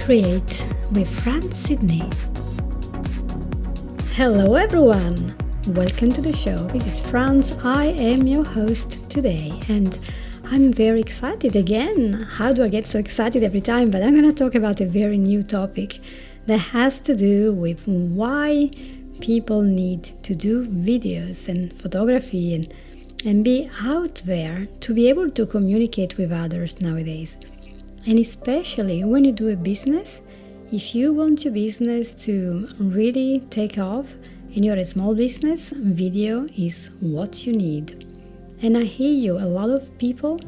Create with Fran Sydney. Hello everyone! Welcome to the show. This is Franz. I am your host today and I'm very excited again. How do I get so excited every time? But I'm going to talk about a very new topic that has to do with why people need to do videos and photography and be out there to be able to communicate with others nowadays. And especially when you do a business, if you want your business to really take off and you're a small business, video is what you need. And I hear you, a lot of people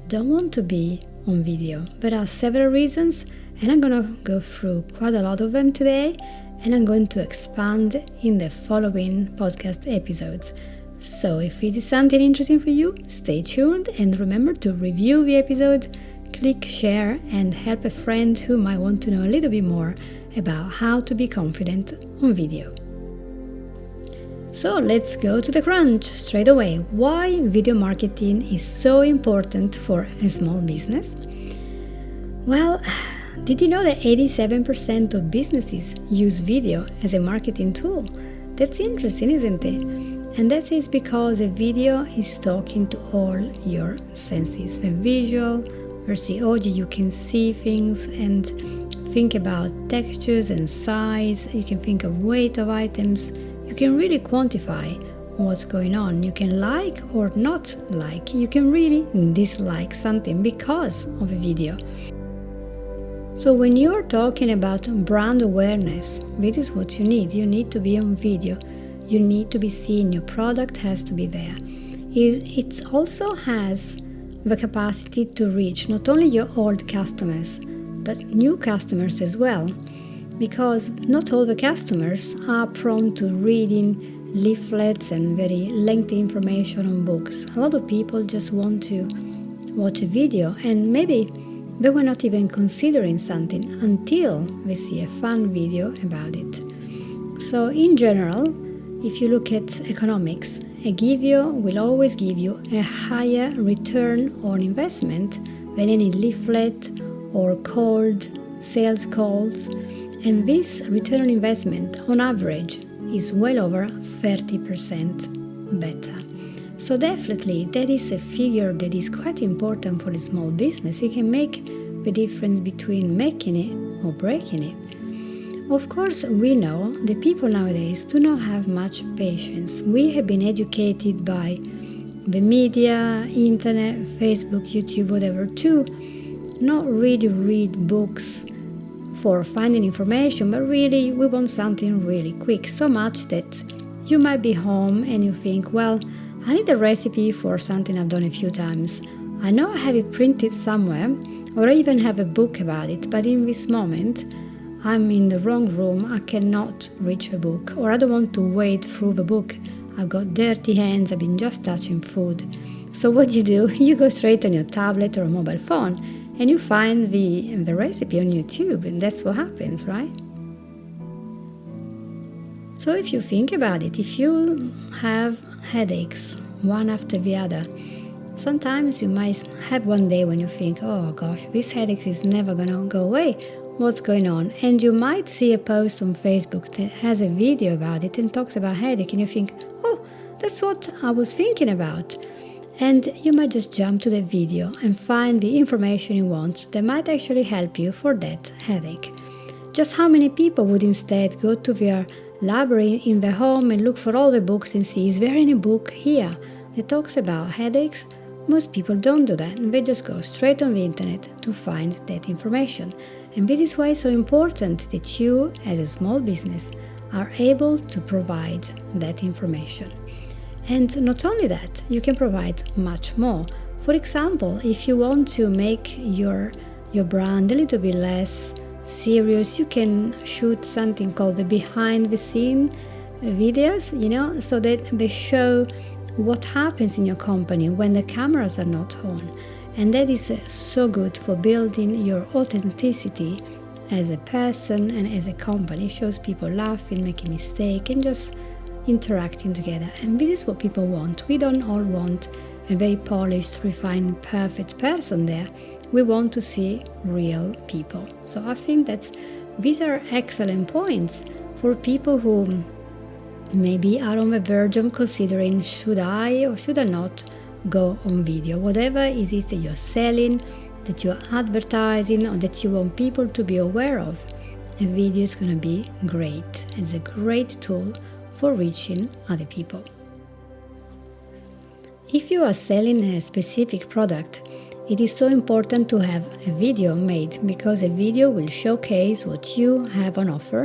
don't want to be on video. There are several reasons, and I'm going to go through quite a lot of them today, and I'm going to expand in the following podcast episodes. So if this is something interesting for you, stay tuned and remember to review the episode, click share, and help a friend who might want to know a little bit more about how to be confident on video. So let's go to the crunch straight away. Why video marketing is so important for a small business? Well, did you know that 87% of businesses use video as a marketing tool? That's interesting, isn't it? And that is because a video is talking to all your senses. The visual versus the audio, you can see things and think about textures and size. You can think of weight of items. You can really quantify what's going on. You can like or not like. You can really dislike something because of a video. So when you're talking about brand awareness, this is what you need. You need to be on video. You need to be seen. Your product has to be there. It also has the capacity to reach not only your old customers, but new customers as well. Because not all the customers are prone to reading leaflets and very lengthy information on books. A lot of people just want to watch a video and maybe they were not even considering something until they see a fun video about it. So in general, if you look at economics, a video will always give you a higher return on investment than any leaflet or cold sales calls. And this return on investment on average is well over 30% better. So definitely that is a figure that is quite important for a small business. It can make the difference between making it or breaking it. Of course, we know that people nowadays do not have much patience. We have been educated by the media, internet, Facebook, YouTube, whatever, to not really read books for finding information, but really we want something really quick, so much that you might be home and you think, well, I need a recipe for something I've done a few times. I know I have it printed somewhere, or I even have a book about it, but in this moment I'm in the wrong room, I cannot reach a book, or I don't want to wade through the book. I've got dirty hands, I've been just touching food. So what do? You go straight on your tablet or mobile phone and you find the recipe on YouTube, and that's what happens, right? So if you think about it, if you have headaches one after the other, sometimes you might have one day when you think, oh gosh, this headache is never gonna go away. What's going on? And you might see a post on Facebook that has a video about it and talks about headache, and you think, oh, that's what I was thinking about. And you might just jump to the video and find the information you want that might actually help you for that headache. Just how many people would instead go to their library in their home and look for all the books and see, is there any book here that talks about headaches? Most people don't do that, and they just go straight on the internet to find that information. And this is why it's so important that you, as a small business, are able to provide that information. And not only that, you can provide much more. For example, if you want to make your brand a little bit less serious, you can shoot something called the behind the scene videos, so that they show what happens in your company when the cameras are not on. And that is so good for building your authenticity as a person and as a company. It shows people laughing, making mistakes, and just interacting together. And this is what people want. We don't all want a very polished, refined, perfect person there. we want to see real people. So I think that these are excellent points for people who maybe are on the verge of considering, should I or should I not go on video? Whatever it is that you're selling, that you're advertising, or that you want people to be aware of, a video is going to be great. It's a great tool for reaching other people. If you are selling a specific product, it is so important to have a video made, because a video will showcase what you have on offer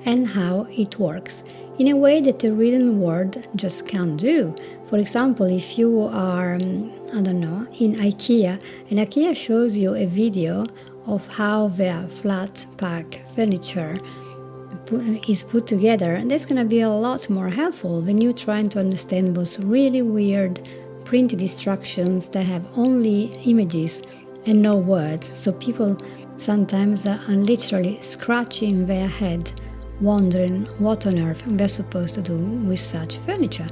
and how it works in a way that the written word just can't do. For example, if you are, in IKEA, and IKEA shows you a video of how their flat pack furniture is put together, and that's going to be a lot more helpful when you're trying to understand those really weird printed instructions that have only images and no words. So people sometimes are literally scratching their head, wondering what on earth they're supposed to do with such furniture.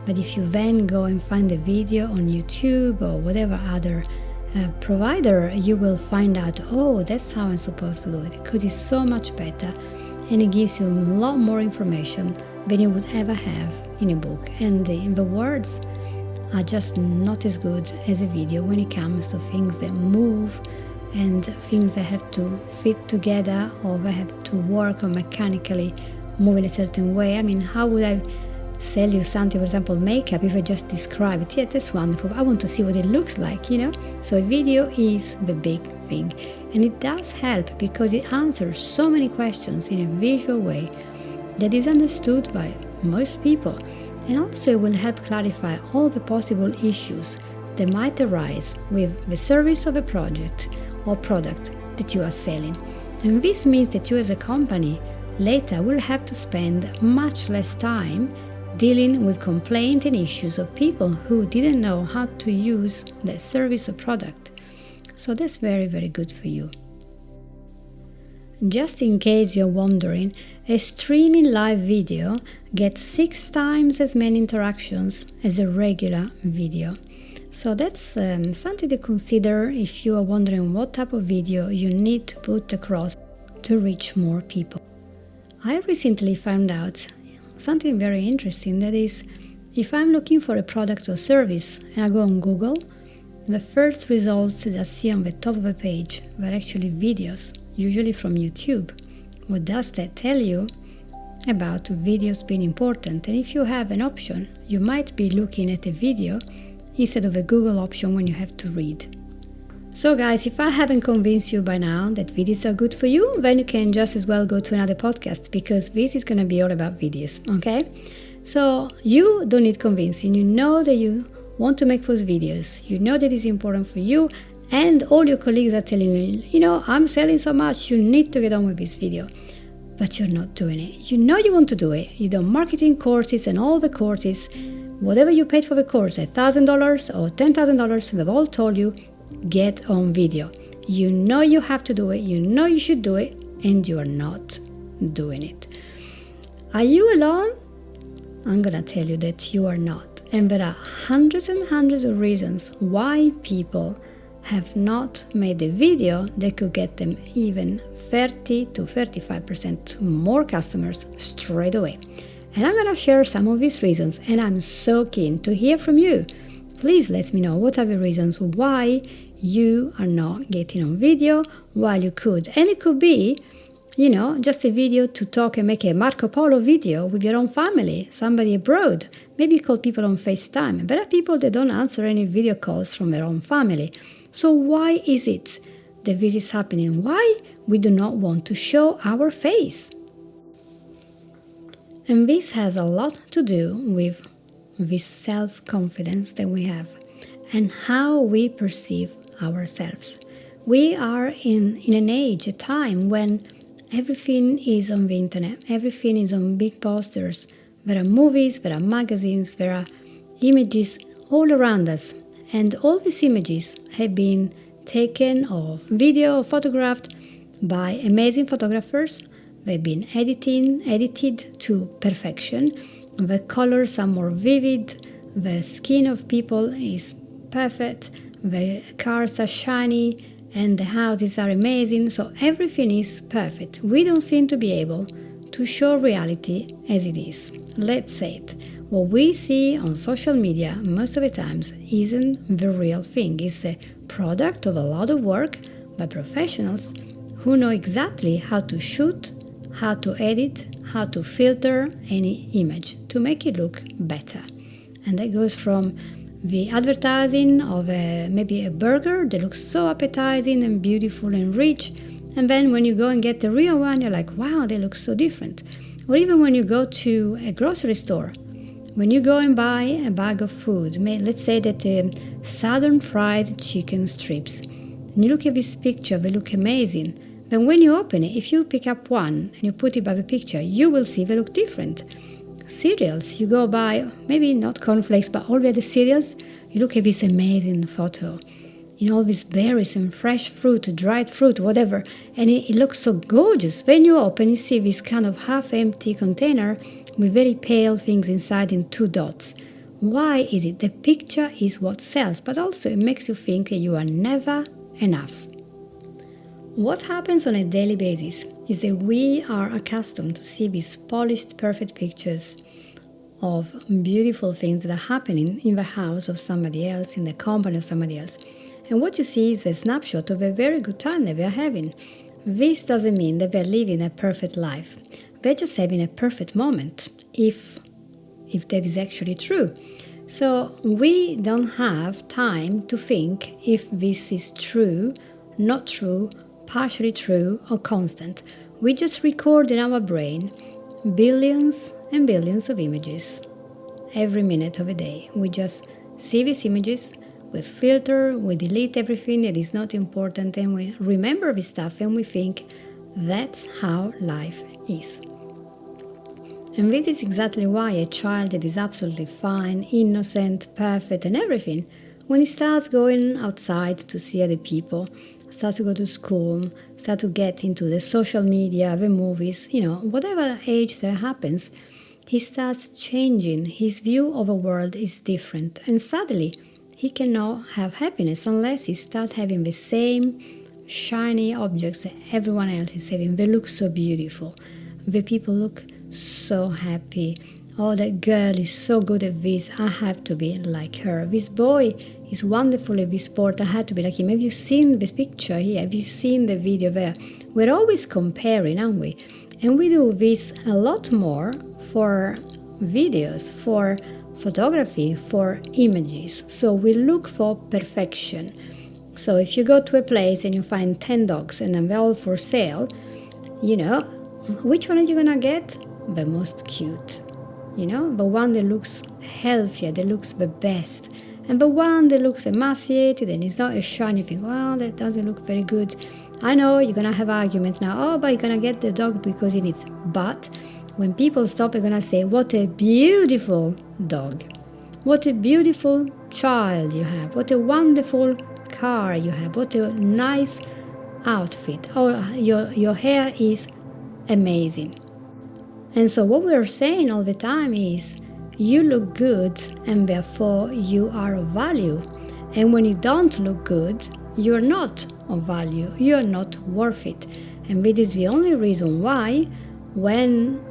But if you then go and find a video on YouTube or whatever other provider, you will find out, oh, that's how I'm supposed to do it, because it's so much better and it gives you a lot more information than you would ever have in a book. And the words are just not as good as a video when it comes to things that move and things that have to fit together, or they have to work or mechanically move in a certain way. I mean, how would I sell you something, for example, makeup, if I just describe it? Yeah, that's wonderful, but I want to see what it looks like, So a video is the big thing, and it does help because it answers so many questions in a visual way that is understood by most people, and also will help clarify all the possible issues that might arise with the service of a project or product that you are selling. And this means that you as a company later will have to spend much less time dealing with complaints and issues of people who didn't know how to use that service or product. So that's very, very good for you. Just in case you're wondering, a streaming live video gets 6 times as many interactions as a regular video. So that's something to consider if you are wondering what type of video you need to put across to reach more people. I recently found out something very interesting, that is, if I'm looking for a product or service and I go on Google, the first results that I see on the top of the page were actually videos, usually from YouTube. What does that tell you? About videos being important, and if you have an option, you might be looking at a video instead of a Google option when you have to read. So guys, if I haven't convinced you by now that videos are good for you, then you can just as well go to another podcast, because this is going to be all about videos, okay? So you don't need convincing. You know that you want to make those videos. You know that it's important for you, and all your colleagues are telling you, I'm selling so much, you need to get on with this video. But you're not doing it. You know you want to do it. You do marketing courses and all the courses. Whatever you paid for the course, $1,000 or $10,000, they've all told you, get on video. You know you have to do it. You know you should do it, and you are not doing it. Are you alone? I'm going to tell you that you are not. And there are hundreds and hundreds of reasons why people have not made a video that could get them even 30 to 35% more customers straight away. And I'm going to share some of these reasons, and I'm so keen to hear from you. Please let me know what are the reasons why you are not getting on video while you could. And it could be, just a video to talk and make a Marco Polo video with your own family, somebody abroad. Maybe call people on FaceTime. There are people that don't answer any video calls from their own family. So why is it that this is happening? Why we do not want to show our face? And this has a lot to do with this self-confidence that we have and how we perceive ourselves. We are in an age, a time when everything is on the internet, everything is on big posters. There are movies, there are magazines, there are images all around us. And all these images have been taken or video or photographed by amazing photographers. They've been edited to perfection. The colors are more vivid. The skin of people is perfect. The cars are shiny. and the houses are amazing, so everything is perfect. We don't seem to be able to show reality as it is. Let's say it. What we see on social media most of the times isn't the real thing. It's a product of a lot of work by professionals who know exactly how to shoot, how to edit, how to filter any image to make it look better. And that goes from the advertising of maybe a burger that looks so appetizing and beautiful and rich, and then when you go and get the real one, you're like, wow, they look so different. Or even when you go to a grocery store, when you go and buy a bag of food, let's say that southern fried chicken strips, and you look at this picture, they look amazing. Then when you open it, if you pick up one and you put it by the picture, you will see they look different. Cereals, you go buy, maybe not cornflakes, but all the other cereals, you look at this amazing photo. All these berries and fresh fruit, dried fruit, whatever, and it looks so gorgeous. When you open, you see this kind of half-empty container with very pale things inside in 2 dots. Why is it? The picture is what sells, but also it makes you think that you are never enough. What happens on a daily basis is that we are accustomed to see these polished, perfect pictures of beautiful things that are happening in the house of somebody else, in the company of somebody else. And what you see is a snapshot of a very good time that they are having. This doesn't mean that they're living a perfect life. They're just having a perfect moment, if that is actually true. So we don't have time to think if this is true, not true, partially true, or constant. We just record in our brain billions and billions of images every minute of a day. We just see these images, we filter, we delete everything that is not important, and we remember this stuff and we think that's how life is. And this is exactly why a child that is absolutely fine, innocent, perfect and everything, when he starts going outside to see other people, starts to go to school, start to get into the social media, the movies, whatever age that happens, he starts changing. His view of the world is different. And suddenly, he cannot have happiness unless he starts having the same shiny objects that everyone else is having. They look so beautiful. The people look so happy. Oh, that girl is so good at this. I have to be like her. This boy is wonderful at this sport. I have to be like him. Have you seen this picture here? Have you seen the video there? We're always comparing, aren't we? And we do this a lot more for videos, for photography, for images. So we look for perfection. So if you go to a place and you find 10 dogs and they're all for sale, which one are you gonna get? The most cute. The one that looks healthier, that looks the best. And the one that looks emaciated and is not a shiny thing, well, that doesn't look very good. I know you're going to have arguments now, but you're going to get the dog because it needs. But when people stop, they're going to say, what a beautiful dog. What a beautiful child you have. What a wonderful car you have. What a nice outfit. Oh, your hair is amazing. And so what we're saying all the time is, you look good and therefore you are of value. And when you don't look good, you're not of value. You're not worth it. And this is the only reason why when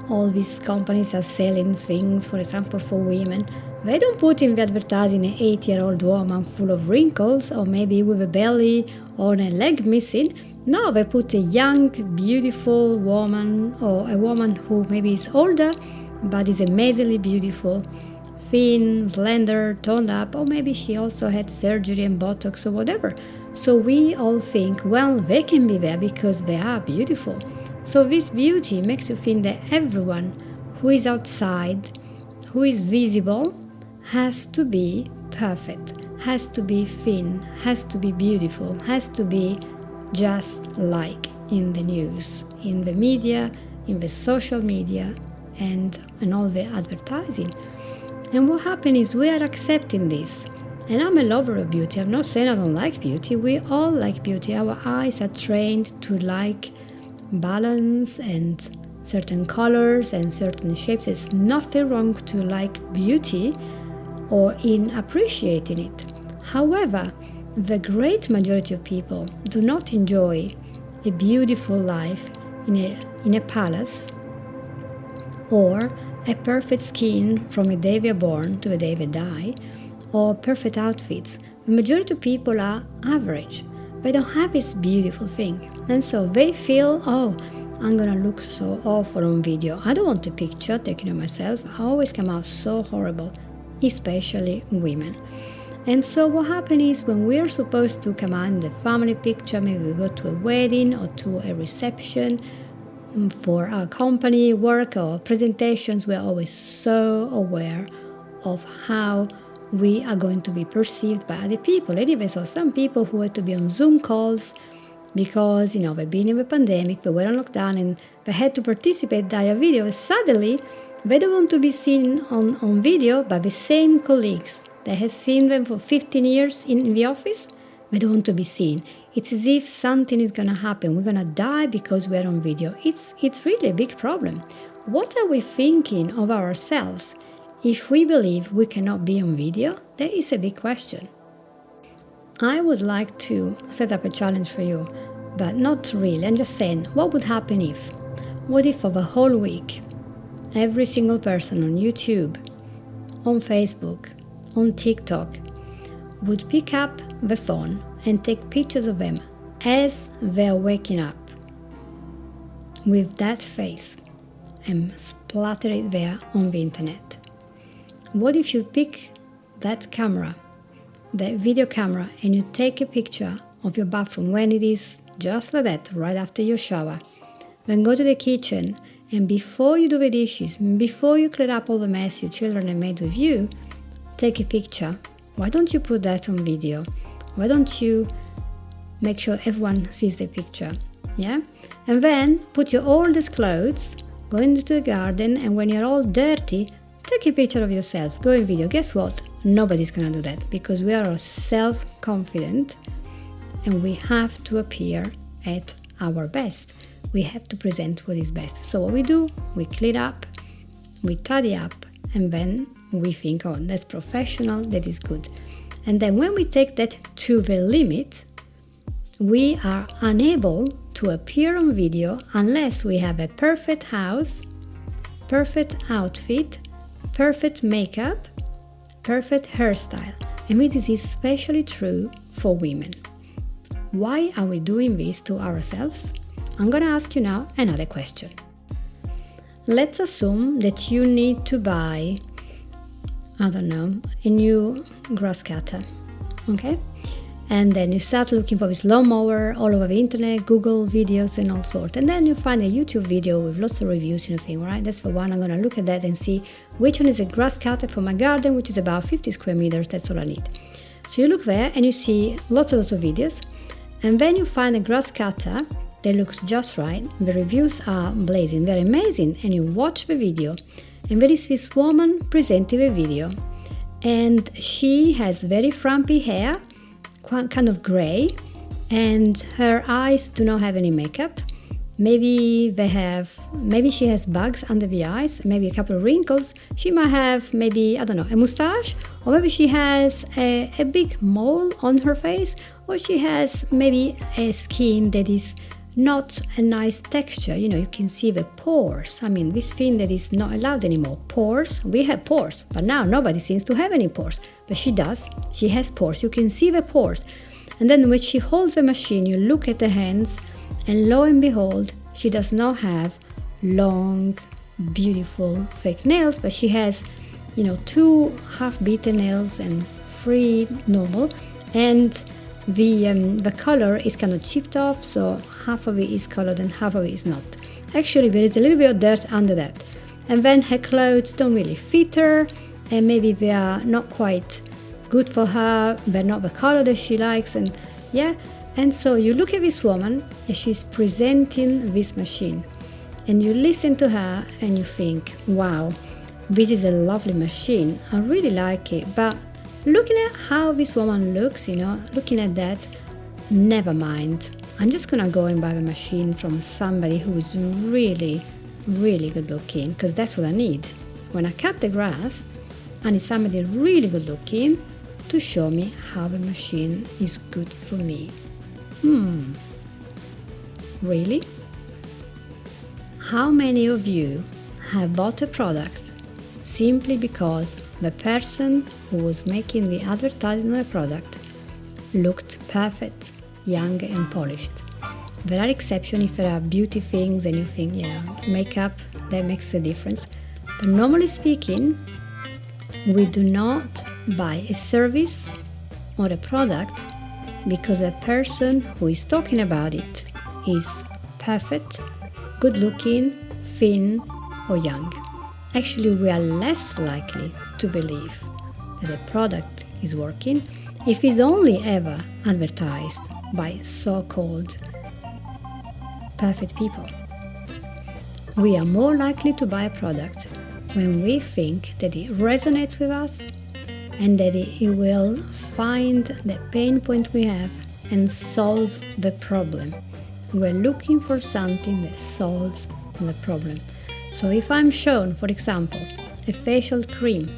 all these companies are selling things, for example, for women, they don't put in the advertising an 8-year-old woman full of wrinkles or maybe with a belly or a leg missing. No, they put a young, beautiful woman or a woman who maybe is older but is amazingly beautiful, thin, slender, toned up, or maybe she also had surgery and Botox or whatever. So we all think, well, they can be there because they are beautiful. So this beauty makes you think that everyone who is outside, who is visible, has to be perfect, has to be thin, has to be beautiful, has to be just like in the news, in the media, in the social media, and all the advertising. And what happens is we are accepting this. And I'm a lover of beauty. I'm not saying I don't like beauty. We all like beauty. Our eyes are trained to like balance and certain colors and certain shapes. There's nothing wrong to like beauty or in appreciating it. However, the great majority of people do not enjoy a beautiful life in a palace or a perfect skin from the day they are born to the day they die, or perfect outfits. The majority of people are average. They don't have this beautiful thing. And so they feel, oh, I'm gonna look so awful on video. I don't want a picture taken of myself. I always come out so horrible, especially women. And so what happens is when we're supposed to come out in the family picture, maybe we go to a wedding or to a reception for our company work or presentations, we're always so aware of how we are going to be perceived by other people. Anyway, so some people who had to be on Zoom calls because, they've been in the pandemic, they were on lockdown and they had to participate via video. Suddenly, they don't want to be seen on video by the same colleagues that has seen them for 15 years in the office. They don't want to be seen. It's as if something is going to happen. We're going to die because we're on video. It's really a big problem. What are we thinking of ourselves if we believe we cannot be on video? That is a big question. I would like to set up a challenge for you, but not really. I'm just saying, what would happen if? What if for the whole week, every single person on YouTube, on Facebook, on TikTok, would pick up the phone and take pictures of them as they're waking up with that face and splatter it there on the internet? What if you pick that camera, that video camera, and you take a picture of your bathroom when it is just like that, right after your shower, then go to the kitchen and before you do the dishes, before you clear up all the mess your children have made with you, take a picture. Why don't you put that on video? Why don't you make sure everyone sees the picture? Yeah? And then put your oldest clothes, go into the garden, and when you're all dirty, take a picture of yourself. Go in video. Guess what? Nobody's gonna do that because we are self-confident and we have to appear at our best. We have to present what is best. So what we do, we clean up, we tidy up, and then we think, oh, that's professional, that is good. And then when we take that to the limit, we are unable to appear on video unless we have a perfect house, perfect outfit, perfect makeup, perfect hairstyle. And this is especially true for women. Why are we doing this to ourselves? I'm going to ask you now another question. Let's assume that you need to buy, a new grass cutter, okay? And then you start looking for this lawnmower all over the internet, Google videos and all sorts. And then you find a YouTube video with lots of reviews and you think, right, that's the one. I'm going to look at that and see which one is a grass cutter for my garden, which is about 50 square meters. That's all I need. So you look there and you see lots of videos. And then you find a grass cutter that looks just right. The reviews are blazing, they're amazing. And you watch the video. And there is this woman presenting the video. And she has very frumpy hair, kind of gray, and her eyes do not have any makeup. Maybe she has bugs under the eyes, maybe a couple of wrinkles. She might have maybe, a mustache, or maybe she has a big mole on her face, or she has maybe a skin that is not a nice texture. You can see the pores. This thing that is not allowed anymore. Pores, we have pores, but now nobody seems to have any pores. But she does, she has pores, you can see the pores. And then when she holds the machine, you look at the hands, and lo and behold, she does not have long, beautiful fake nails, but she has, 2 half-beaten nails and 3 normal. And the color is kind of chipped off, so half of it is colored and half of it is not. Actually, there is a little bit of dirt under that. And then her clothes don't really fit her, and maybe they are not quite good for her, they're not the color that she likes, and so you look at this woman and she's presenting this machine, and you listen to her and you think, wow, this is a lovely machine, I really like it, but looking at how this woman looks, looking at that, never mind. I'm just gonna go and buy the machine from somebody who is really, really good looking, because that's what I need. When I cut the grass, I need somebody really good looking, to show me how a machine is good for me. Really? How many of you have bought a product simply because the person who was making the advertising of the product looked perfect, young and polished? There are exceptions if there are beauty things and you think, makeup, that makes a difference. But normally speaking, we do not buy a service or a product because the person who is talking about it is perfect, good looking, thin or young. Actually, we are less likely to believe that a product is working if it's only ever advertised by so-called perfect people. We are more likely to buy a product when we think that it resonates with us and that it will find the pain point we have and solve the problem. We're looking for something that solves the problem. So if I'm shown, for example, a facial cream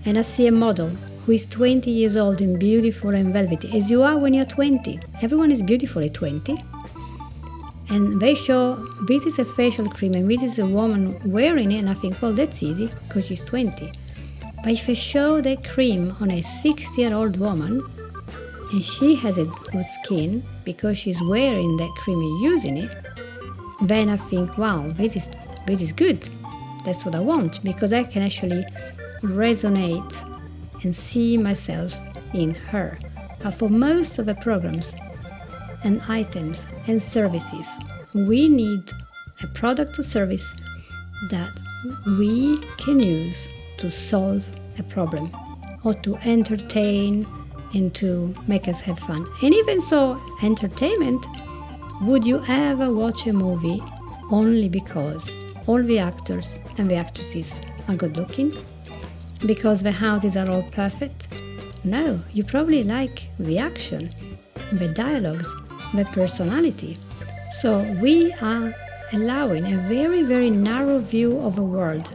and I see a model who is 20 years old and beautiful and velvety, as you are when you're 20. Everyone is beautiful at 20. And they show this is a facial cream and this is a woman wearing it, and I think, well, that's easy because she's 20. But if I show that cream on a 60-year-old woman and she has a good skin because she's wearing that cream and using it, then I think, wow, this is good. That's what I want, because I can actually resonate and see myself in her. But for most of the programs and items and services, we need a product or service that we can use to solve a problem or to entertain and to make us have fun. And even so, entertainment, would you ever watch a movie only because all the actors and the actresses are good looking? Because the houses are all perfect? No, you probably like the action, the dialogues, the personality. So we are allowing a very, very narrow view of the world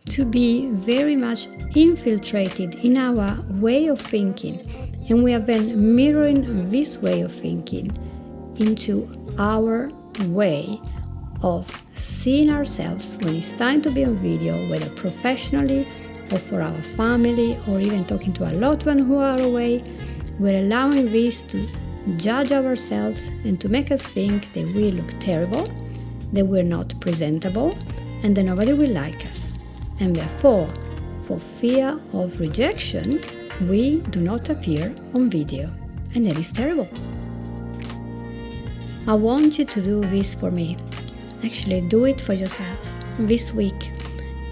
to be very much infiltrated in our way of thinking, and we are then mirroring this way of thinking into our way of seeing ourselves when it's time to be on video, whether professionally or for our family or even talking to our loved ones who are away. We're allowing this to judge ourselves and to make us think that we look terrible, that we're not presentable, and that nobody will like us. And therefore, for fear of rejection, we do not appear on video. And that is terrible. I want you to do this for me. Actually, do it for yourself this week.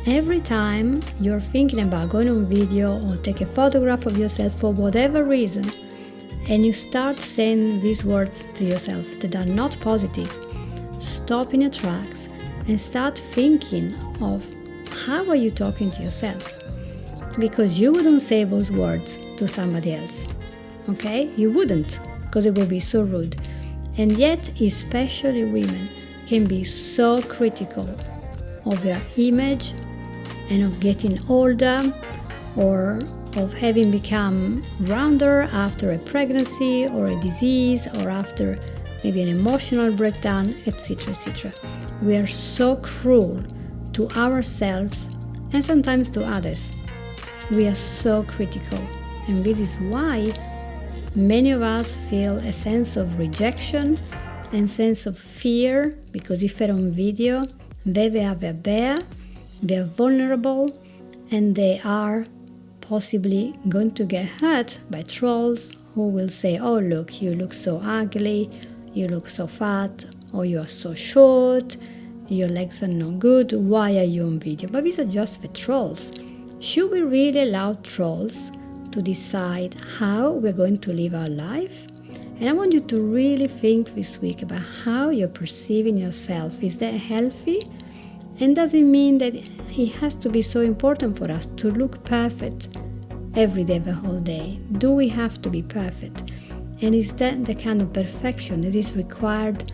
Every time you're thinking about going on video or take a photograph of yourself for whatever reason, and you start saying these words to yourself that are not positive, stop in your tracks and start thinking of how are you talking to yourself? Because you wouldn't say those words to somebody else, okay? You wouldn't, because it would be so rude. And yet, especially women can be so critical of their image and of getting older or of having become rounder after a pregnancy or a disease or after maybe an emotional breakdown, etc., etc. We are so cruel to ourselves and sometimes to others. We are so critical, and this is why many of us feel a sense of rejection and sense of fear, because if they're on video, they are bare, they are vulnerable, and they are possibly going to get hurt by trolls who will say, oh look, you look so ugly, you look so fat, or you are so short, your legs are no good, why are you on video? But these are just the trolls. Should we really allow trolls to decide how we're going to live our life? And I want you to really think this week about how you're perceiving yourself. Is that healthy? And does it mean that it has to be so important for us to look perfect every day, the whole day? Do we have to be perfect? And is that the kind of perfection that is required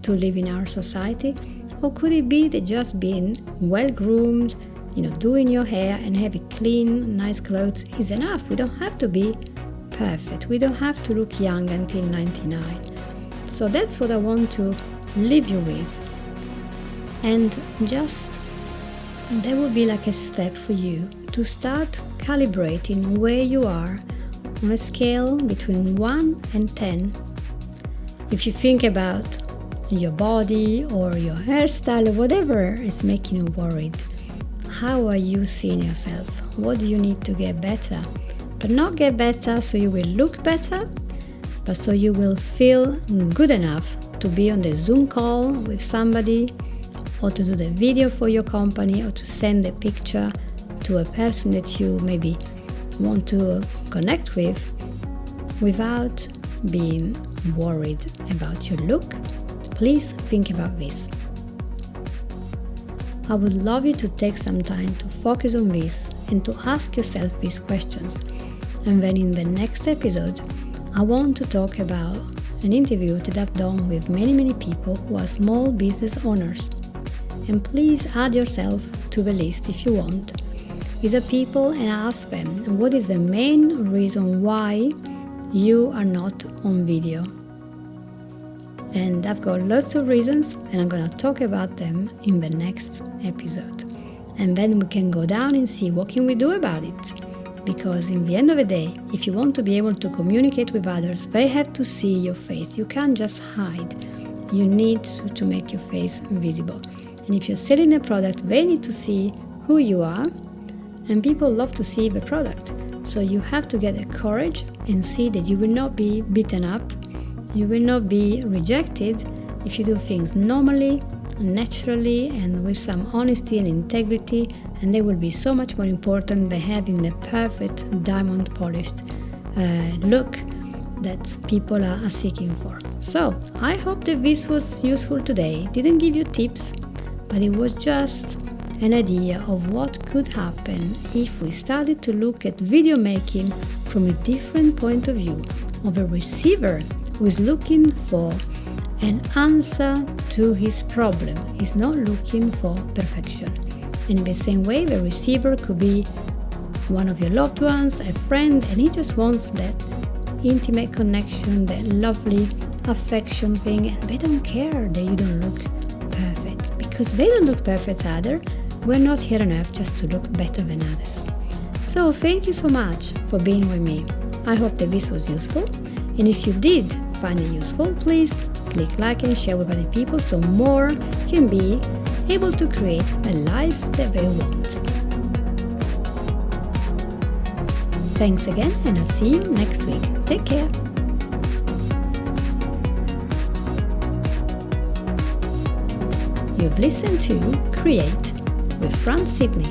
to live in our society? Or could it be that just being well-groomed, doing your hair and having clean, nice clothes is enough. We don't have to be perfect. We don't have to look young until 99. So that's what I want to leave you with. And just that will be like a step for you to start calibrating where you are on a scale between 1 and 10. If you think about your body or your hairstyle or whatever is making you worried, how are you seeing yourself? What do you need to get better? But not get better so you will look better, but so you will feel good enough to be on the Zoom call with somebody, or to do the video for your company, or to send a picture to a person that you maybe want to connect with without being worried about your look. Please think about this. I would love you to take some time to focus on this and to ask yourself these questions. And then in the next episode, I want to talk about an interview that I've done with many people who are small business owners. And please add yourself to the list if you want. These are people, and I ask them, what is the main reason why you are not on video? And I've got lots of reasons, and I'm going to talk about them in the next episode. And then we can go down and see what can we do about it. Because in the end of the day, if you want to be able to communicate with others, they have to see your face. You can't just hide. You need to make your face visible. And if you're selling a product, they need to see who you are, and people love to see the product. So you have to get the courage and see that you will not be beaten up, you will not be rejected if you do things normally, naturally, and with some honesty and integrity, and they will be so much more important than having the perfect diamond polished look that people are seeking for. So I hope that this was useful today. Didn't give you tips, but it was just an idea of what could happen if we started to look at video making from a different point of view, of a receiver who is looking for an answer to his problem. He's not looking for perfection. And in the same way, the receiver could be one of your loved ones, a friend, and he just wants that intimate connection, that lovely affection thing, and they don't care that you don't look perfect, because they don't look perfect either. We're not here on earth just to look better than others. So thank you so much for being with me. I hope that this was useful, and if you did find it useful, please click like and share with other people so more can be able to create a life that they want. Thanks again, and I'll see you next week. Take care. You've listened to Create with Fran Sidney.